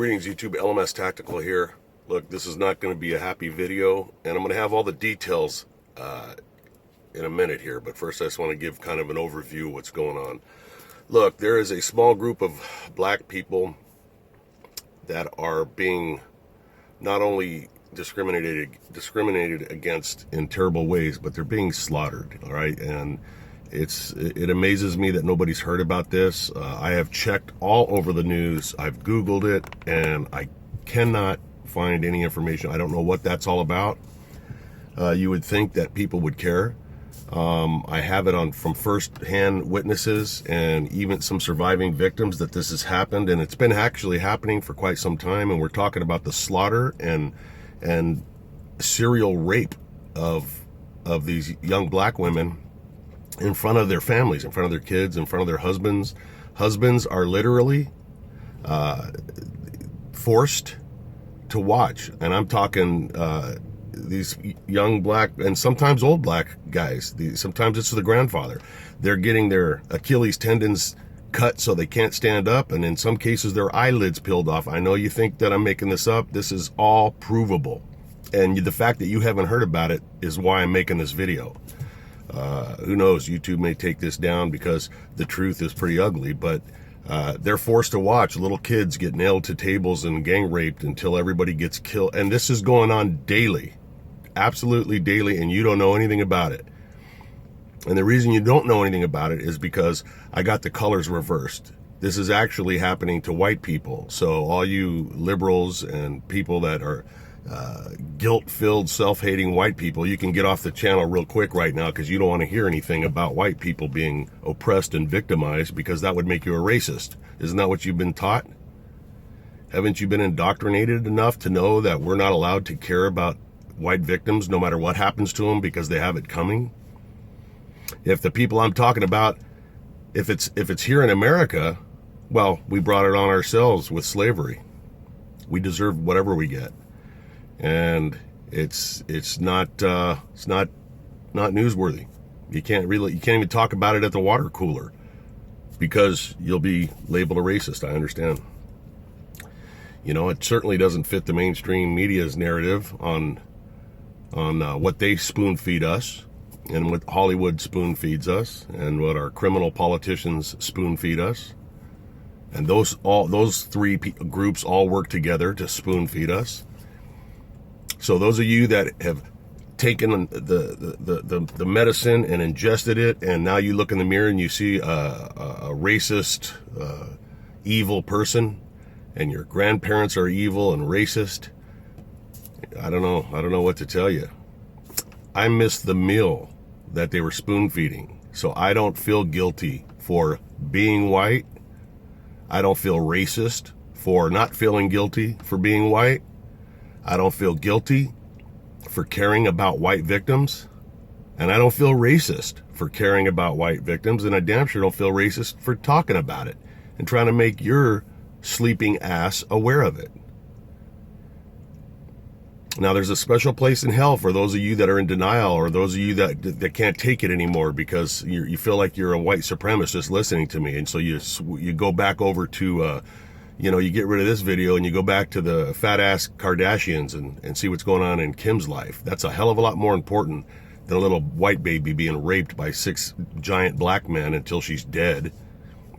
Greetings YouTube, LMS Tactical here. Look, this is not going to be a happy video, and I'm going to have all the details in a minute here, but first I just want to give kind of an overview of what's going on. Look, there is a small group of black people that are being not only discriminated against in terrible ways, but they're being slaughtered, all right? And it amazes me that nobody's heard about this. I have checked all over the news. I've Googled it, and I cannot find any information. I don't know what that's all about. You would think that people would care. I have it from first-hand witnesses and even some surviving victims that this has happened, and it's been actually happening for quite some time. And we're talking about the slaughter and serial rape of these young black women in front of their families, in front of their kids, in front of their husbands. Husbands are literally forced to watch. And I'm talking these young black and sometimes old black guys. Sometimes it's the grandfather. They're getting their Achilles tendons cut so they can't stand up, and in some cases their eyelids peeled off. I know you think that I'm making this up. This is all provable. And the fact that you haven't heard about it is why I'm making this video. Who knows, YouTube may take this down because the truth is pretty ugly, but they're forced to watch little kids get nailed to tables and gang raped until everybody gets killed. And this is going on daily, absolutely daily, and you don't know anything about it. And the reason you don't know anything about it is because I got the colors reversed. This is actually happening to white people. So all you liberals and people that are guilt-filled, self-hating white people, you can get off the channel real quick right now because you don't want to hear anything about white people being oppressed and victimized, because that would make you a racist. Isn't that what you've been taught? Haven't you been indoctrinated enough to know that we're not allowed to care about white victims no matter what happens to them because they have it coming? If the people I'm talking about, if it's here in America, well, we brought it on ourselves with slavery. We deserve whatever we get. And it's not newsworthy. You can't even talk about it at the water cooler because you'll be labeled a racist. I understand. You know, it certainly doesn't fit the mainstream media's narrative on what they spoon feed us, and what Hollywood spoon feeds us, and what our criminal politicians spoon feed us. And those three groups all work together to spoon feed us. So those of you that have taken the medicine and ingested it, and now you look in the mirror and you see a racist, evil person, and your grandparents are evil and racist, I don't know what to tell you. I missed the meal that they were spoon feeding, so I don't feel guilty for being white. I don't feel racist for not feeling guilty for being white. I don't feel guilty for caring about white victims, and I don't feel racist for caring about white victims, and I damn sure don't feel racist for talking about it and trying to make your sleeping ass aware of it. Now, there's a special place in hell for those of you that are in denial, or those of you that can't take it anymore because you feel like you're a white supremacist listening to me, and so you go back over to you get rid of this video and you go back to the fat-ass Kardashians and see what's going on in Kim's life. That's a hell of a lot more important than a little white baby being raped by 6 giant black men until she's dead.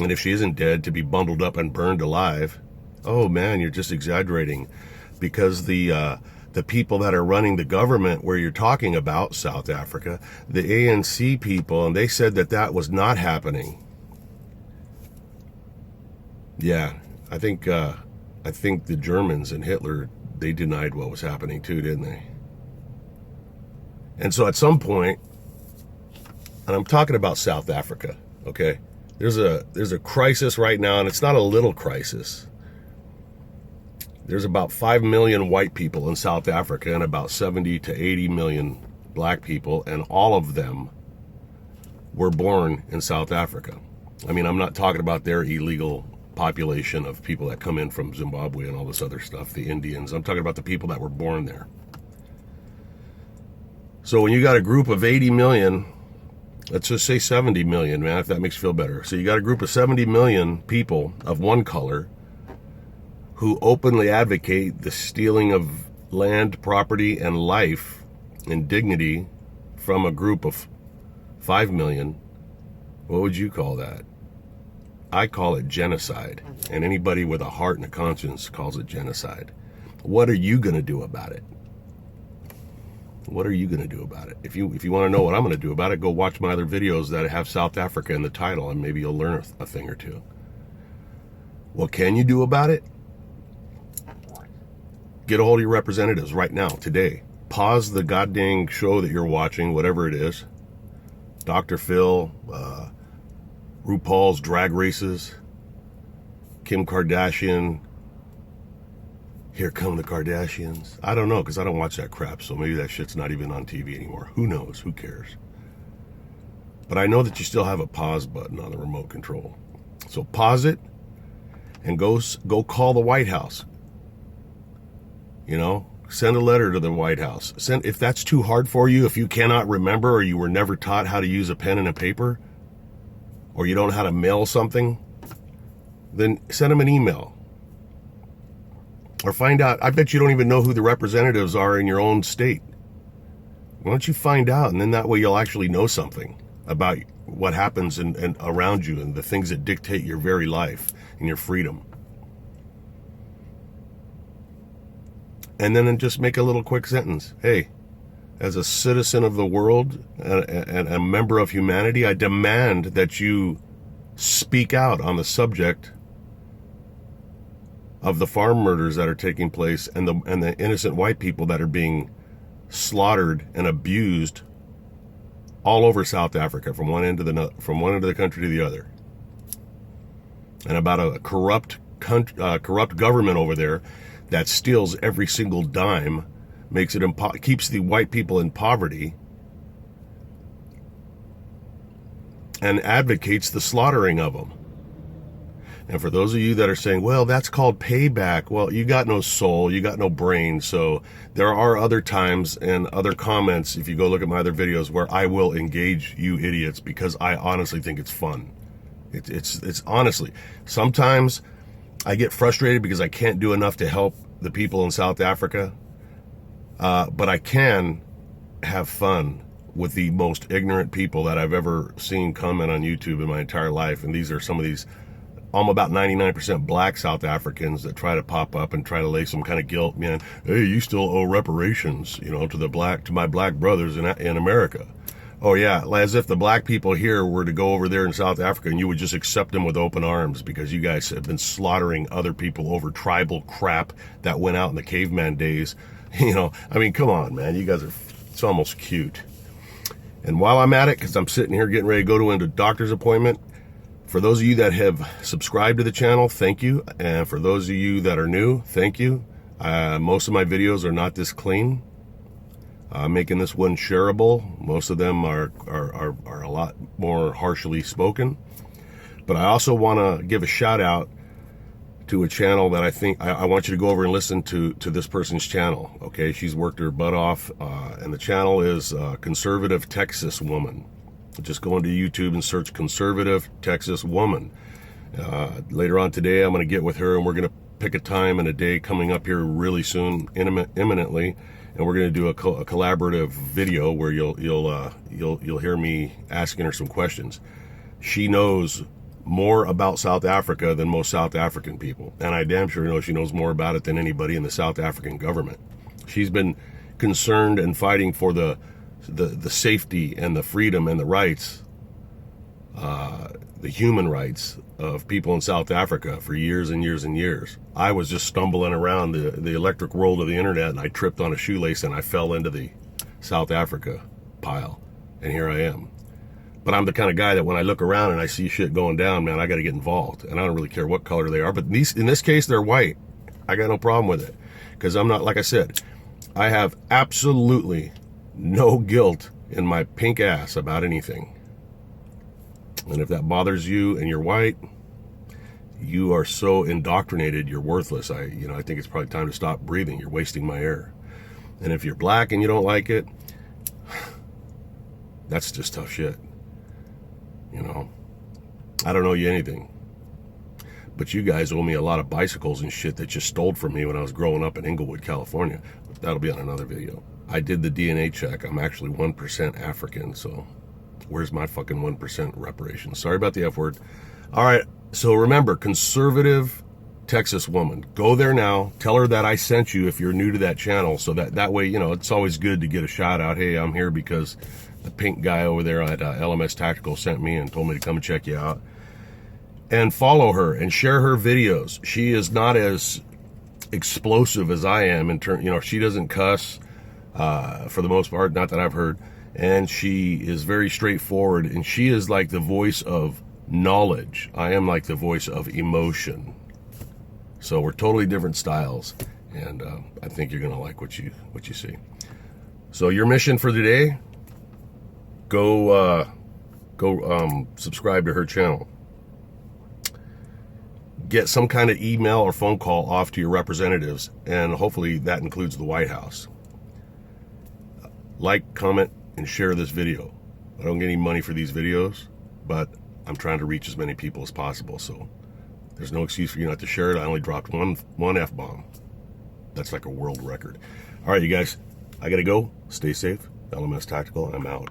And if she isn't dead, to be bundled up and burned alive. Oh man, you're just exaggerating. Because the people that are running the government where you're talking about, South Africa, the ANC people, and they said that was not happening. Yeah. I think the Germans and Hitler, they denied what was happening too, didn't they? And so at some point, and I'm talking about South Africa, okay? There's a crisis right now, and it's not a little crisis. There's about 5 million white people in South Africa and about 70 to 80 million black people, and all of them were born in South Africa. I mean, I'm not talking about their illegal population of people that come in from Zimbabwe and all this other stuff, the Indians. I'm talking about the people that were born there. So when you got a group of 80 million, let's just say 70 million, man, if that makes you feel better. So you got a group of 70 million people of one color who openly advocate the stealing of land, property, and life and dignity from a group of 5 million, what would you call that? I call it genocide. And anybody with a heart and a conscience calls it genocide. What are you going to do about it? What are you going to do about it? If you want to know what I'm going to do about it, go watch my other videos that have South Africa in the title, and maybe you'll learn a thing or two. What can you do about it? Get a hold of your representatives right now, today. Pause the goddamn show that you're watching, whatever it is. Dr. Phil, RuPaul's Drag Races, Kim Kardashian, Here Come the Kardashians. I don't know, because I don't watch that crap, so maybe that shit's not even on TV anymore. Who knows? Who cares? But I know that you still have a pause button on the remote control. So pause it and go call the White House. You know, send a letter to the White House. If that's too hard for you, if you cannot remember or you were never taught how to use a pen and a paper, or you don't know how to mail something, then send them an email. Or find out. I bet you don't even know who the representatives are in your own state. Why don't you find out, and then that way you'll actually know something about what happens and around you and the things that dictate your very life and your freedom. And then just make a little quick sentence. Hey, as a citizen of the world and a member of humanity, I demand that you speak out on the subject of the farm murders that are taking place and the innocent white people that are being slaughtered and abused all over South Africa, from one end of the country to the other, and about a corrupt government over there that steals every single dime, keeps the white people in poverty, and advocates the slaughtering of them. And for those of you that are saying, well, that's called payback, well, you got no soul, you got no brain. So there are other times and other comments, if you go look at my other videos, where I will engage you idiots, because I honestly think it's fun. It's honestly, sometimes I get frustrated because I can't do enough to help the people in South Africa, but I can have fun with the most ignorant people that I've ever seen comment on YouTube in my entire life. And these are some of these, I'm about 99% black South Africans that try to pop up and try to lay some kind of guilt, man. Hey, you still owe reparations, you know, to my black brothers in America. Oh yeah, as if the black people here were to go over there in South Africa and you would just accept them with open arms because you guys have been slaughtering other people over tribal crap that went out in the caveman days. You know, I mean, come on, man. You guys are, it's almost cute. And while I'm at it, because I'm sitting here getting ready to go to a doctor's appointment, for those of you that have subscribed to the channel, thank you. And for those of you that are new, thank you. Most of my videos are not this clean. Making this one shareable. Most of them are a lot more harshly spoken. But I also want to give a shout out to a channel that I think I want you to go over and listen to this person's channel. Okay, she's worked her butt off, and the channel is Conservative Texas Woman. Just go into YouTube and search Conservative Texas Woman. Later on today, I'm going to get with her and we're going to pick a time and a day coming up here really soon, imminently. And we're going to do a collaborative video where you'll hear me asking her some questions. She knows more about South Africa than most South African people, and I damn sure know she knows more about it than anybody in the South African government. She's been concerned and fighting for the safety and the freedom and the rights, the human rights of people in South Africa for years and years and years. I was just stumbling around the electric world of the internet, and I tripped on a shoelace and I fell into the South Africa pile, and here I am. But I'm the kind of guy that when I look around and I see shit going down, man, I got to get involved, and I don't really care what color they are. But in this case, they're white. I got no problem with it, because I'm not, like I said, I have absolutely no guilt in my pink ass about anything. And if that bothers you and you're white, you are so indoctrinated, you're worthless. I think it's probably time to stop breathing. You're wasting my air. And if you're black and you don't like it, that's just tough shit. You know, I don't owe you anything. But you guys owe me a lot of bicycles and shit that you stole from me when I was growing up in Inglewood, California. That'll be on another video. I did the DNA check. I'm actually 1% African, so where's my fucking 1% reparations? Sorry about the F word. All right, so remember, conservative Texas woman. Go there now. Tell her that I sent you if you're new to that channel, so that way, you know, it's always good to get a shout out. Hey, I'm here because the pink guy over there at LMS Tactical sent me and told me to come and check you out. And follow her and share her videos. She is not as explosive as I am in turn. You know, she doesn't cuss for the most part, not that I've heard. And she is very straightforward, and she is like the voice of knowledge. I am like the voice of emotion. So we're totally different styles, and I think you're gonna like what you see. So your mission for today: go subscribe to her channel. Get some kind of email or phone call off to your representatives, and hopefully that includes the White House. Like, comment, and share this video. I don't get any money for these videos, but I'm trying to reach as many people as possible, so there's no excuse for you not to share it. I only dropped one F-bomb. That's like a world record. All right, you guys, I gotta go. Stay safe. LMS Tactical, I'm out.